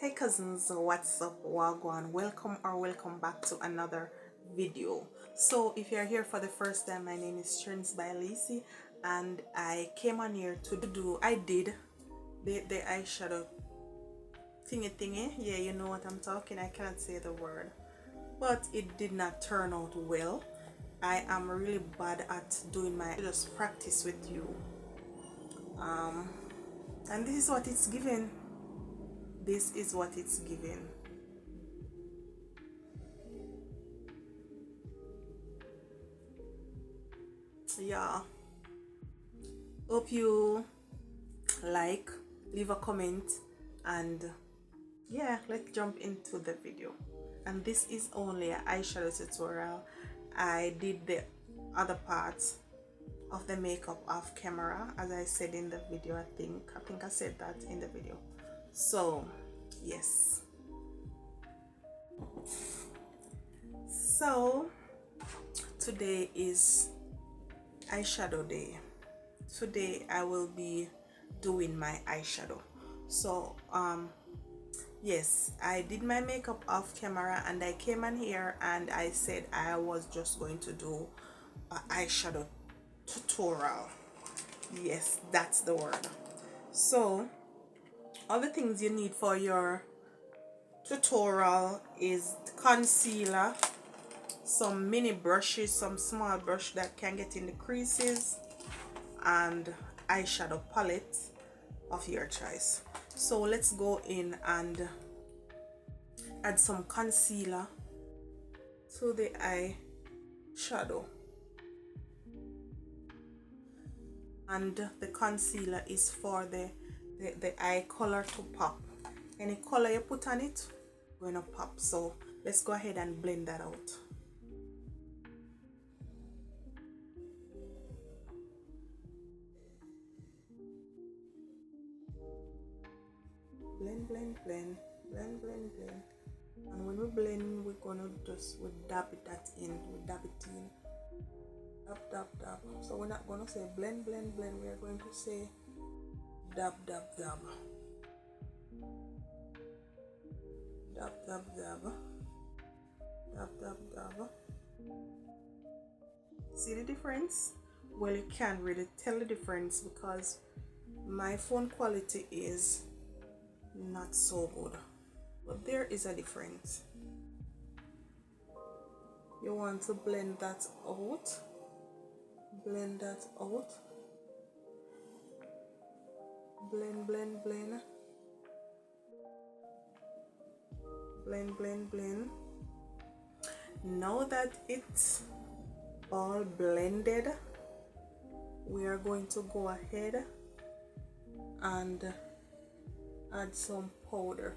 Hey cousins, what's up? Wagwan, welcome back to another video. So if you're here for the first time, my name is Trins by Lacey, and I came on here to did the eyeshadow thingy. Yeah, you know what I'm talking. I can't say the word, but it did not turn out well. I am really bad at doing my just practice with you. And this is what it's given. This is what it's given. Yeah, hope you leave a comment, and yeah, let's jump into the video. And this is only an eyeshadow tutorial. I did the other parts of the makeup off camera, as I said in the video. I think I said that in the video. So yes, so today is eyeshadow day. Today I will be doing my eyeshadow. So yes, I did my makeup off camera, and I came on here and I said I was just going to do an eyeshadow tutorial. Yes, that's the word. So all the things you need for your tutorial is concealer, some mini brushes, some small brush that can get in the creases, and eyeshadow palette of your choice. So let's go in and add some concealer to the eyeshadow. And the concealer is for the eye color to pop. Any color you put on it going to pop. So let's go ahead and blend that out. Blend, blend, blend, blend, blend, blend. And when we blend, we're gonna we dab it in. Dab, dab, dab. So we're not gonna say blend, blend, blend. We are going to say dab, dab, dab. Dab, dab, dab. Dab, dab, dab. See the difference? Well, you can't really tell the difference because my phone quality is not so good, but there is a difference. You want to blend that out. Blend that out. Blend, blend, blend. Blend, blend, blend. Now that it's all blended, we are going to go ahead and add some powder.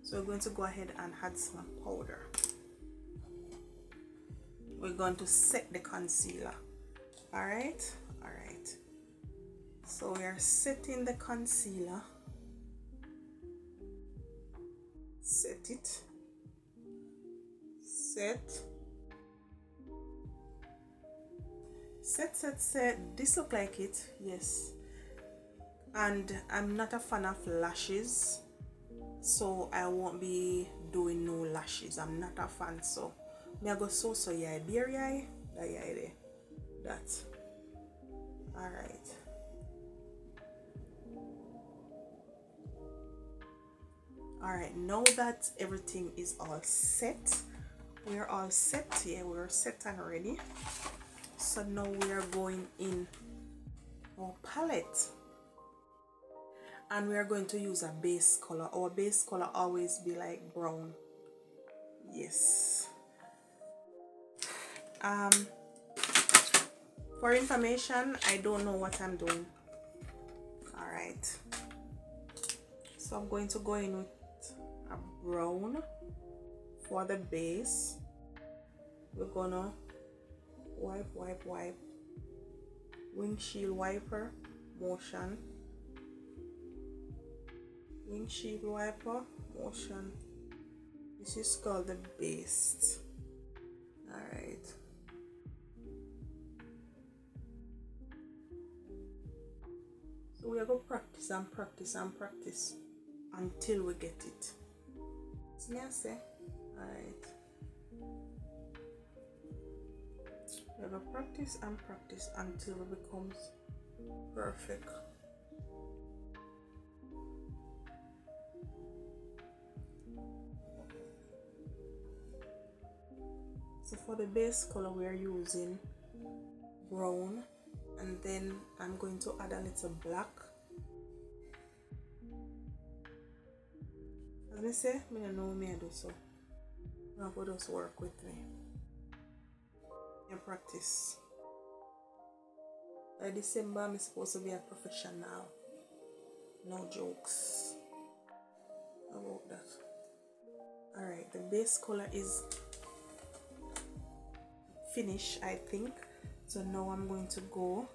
So we're going to go ahead and add some powder. We're going to set the concealer. All right. So we are setting the concealer. Set it. Set. This look like it, yes. And I'm not a fan of lashes, so I won't be doing no lashes. I'm not a fan, so me I go so yeah, beer eye, that. All right. All right. Now that everything is all set, we're all set. Yeah, we're set and ready. So now we are going in our palette, and we are going to use a base color. Our base color always be like brown. Yes. For information, I don't know what I'm doing. All right. So I'm going to go in with a brown for the base. We're gonna wipe. Windshield wiper motion. Windshield wiper motion. This is called the base. All right. So we are going to practice and practice and practice until we get it. See me I say? Alright. We are going to practice and practice until it becomes perfect. So for the base color we are using brown, and then I'm going to add a little black. As I say, I don't know me I do, so I'm going to just work with me and practice. By December I'm supposed to be a professional. No jokes about that. Alright, the base color is finished, I think. So now I'm going to go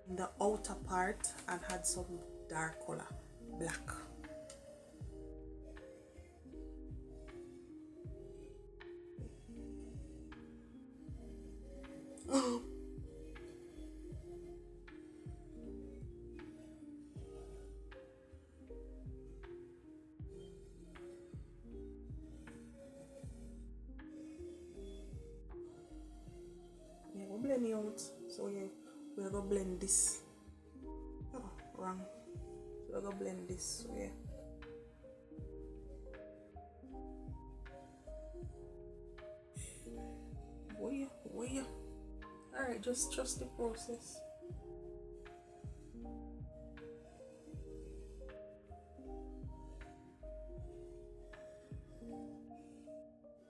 in the outer part and add some dark color, black. Yeah, we're blending out. So yeah, we're gonna blend this. Oh, wrong. So we're gonna blend this. So yeah. Where? Alright, just trust the process.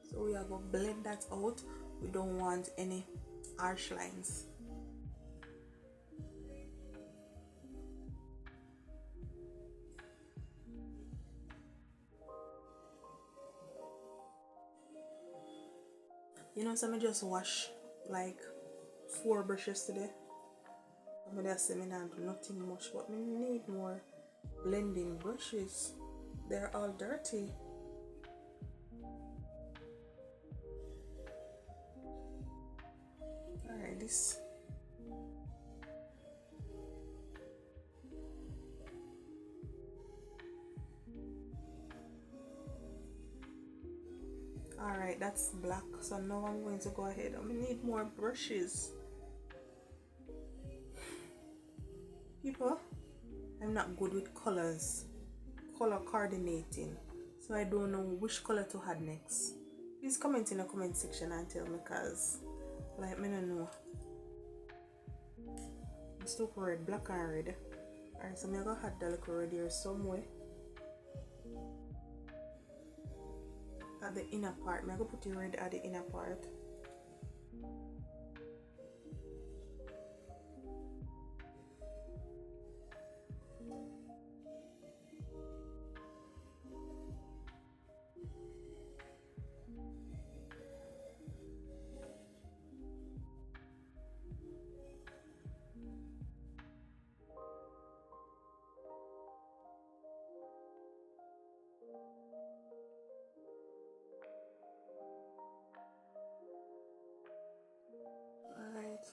So we are gonna blend that out. We don't want any harsh lines. You know, so I just wash like 4 brushes today. I'm gonna say I do nothing much, but I need more blending brushes. They're all dirty. Alright, this. Alright, that's black. So now I'm going to go ahead. I need more brushes. People, I'm not good with colors, color coordinating, so I don't know which color to add next. Please comment in the comment section and tell me, cause like me don't know. It's too red, black and red. Alright, so I'm gonna add the little red here somewhere at the inner part. I'm gonna put the red at the inner part. Alright.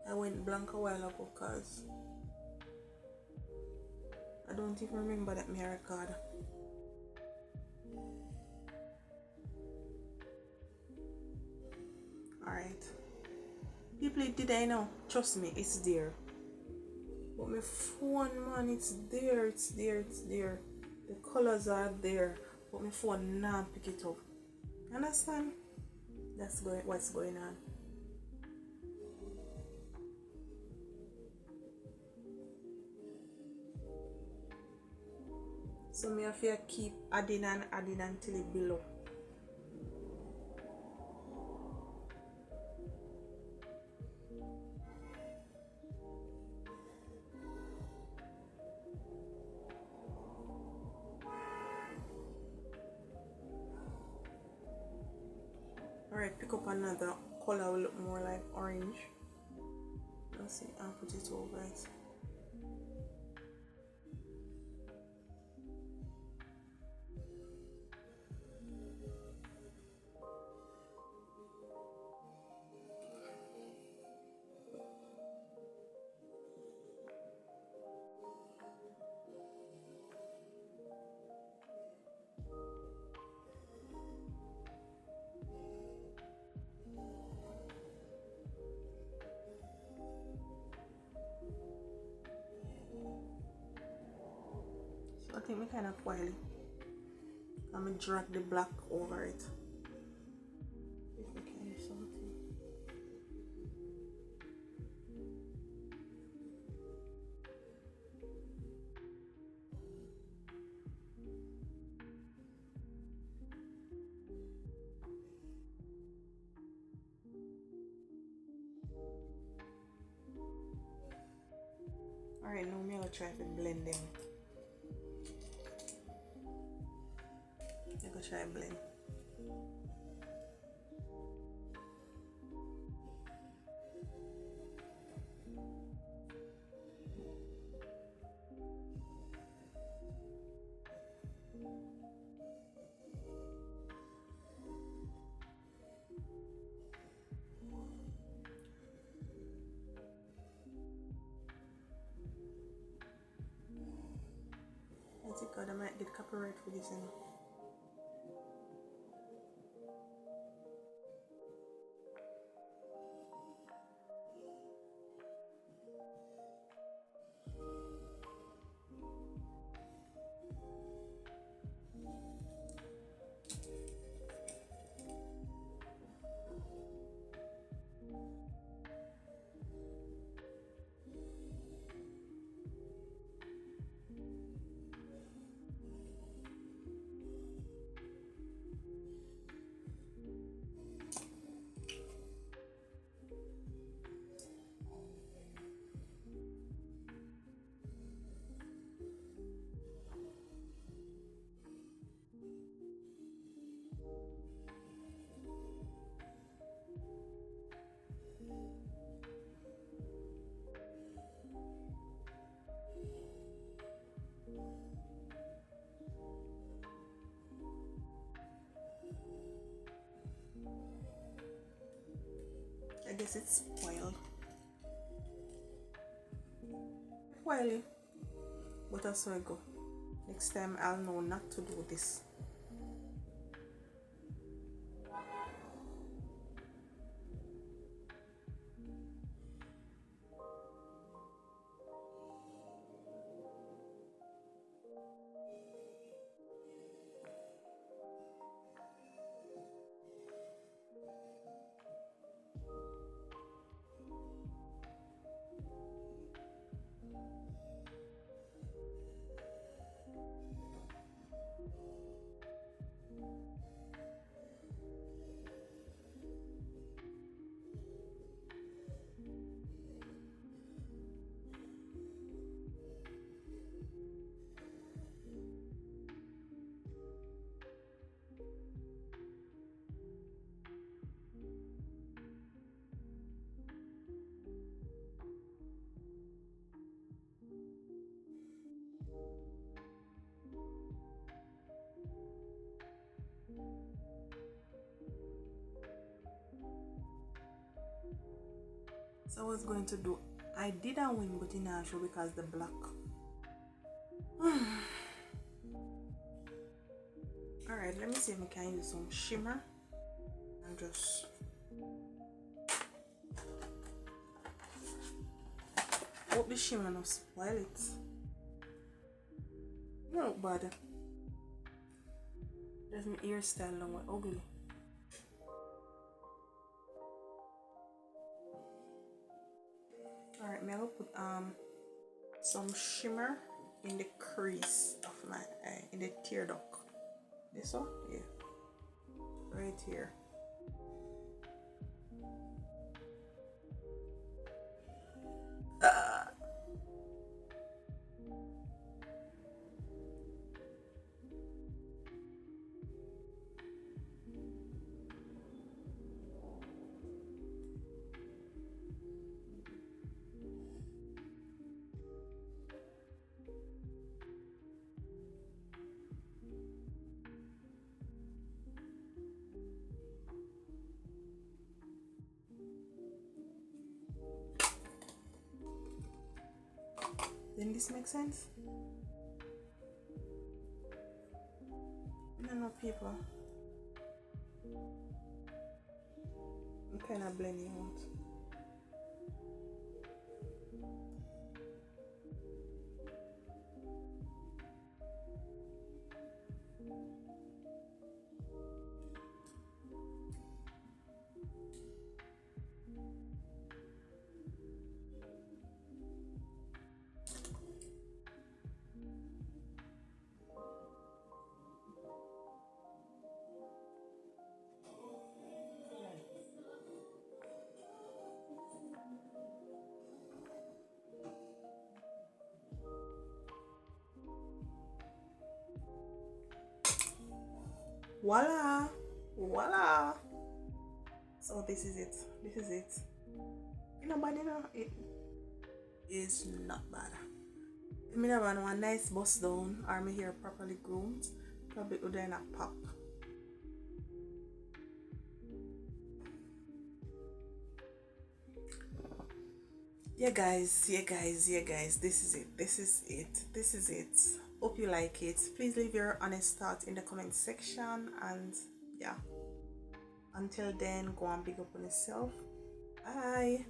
I went blank a while ago because I don't even remember that me record. Alright. People, did I know? Trust me, it's there. But my phone, man, it's there. The colors are there, but my phone not pick it up. Understand? That's what's going on. So me have to keep adding and adding until it below. Alright, pick up another color will look more like orange. Let's see, I'll put it over it. I think me kind of oily. I'm gonna drag the black over it. If we can do something. Alright, now I'm gonna try to blend them. I'm gonna try blend. I think God, I might get copyright for this, you know. I guess it's spoiled. Oily. But that's how I go. Next time I'll know not to do this. So I was going to do, I did a wing but in a show because the black. Alright, let me see if I can use some shimmer and just hope the shimmer not spoil it. No bad. There's my hairstyle long way ugly. Alright, I'm gonna put some shimmer in the crease of my eye, in the tear duct. This one? Yeah. Right here. Then this makes sense? No paper. I'm kind of blending out. Voila, voila. So this is it. This is it. You know, but you know, it is not bad. If me never one nice bust down or my hair properly groomed, probably would then a pop. Yeah guys, yeah guys, yeah guys, this is it. This is it. This is it. Hope you like it. Please leave your honest thoughts in the comment section, and yeah. Until then, go and big up on yourself. Bye.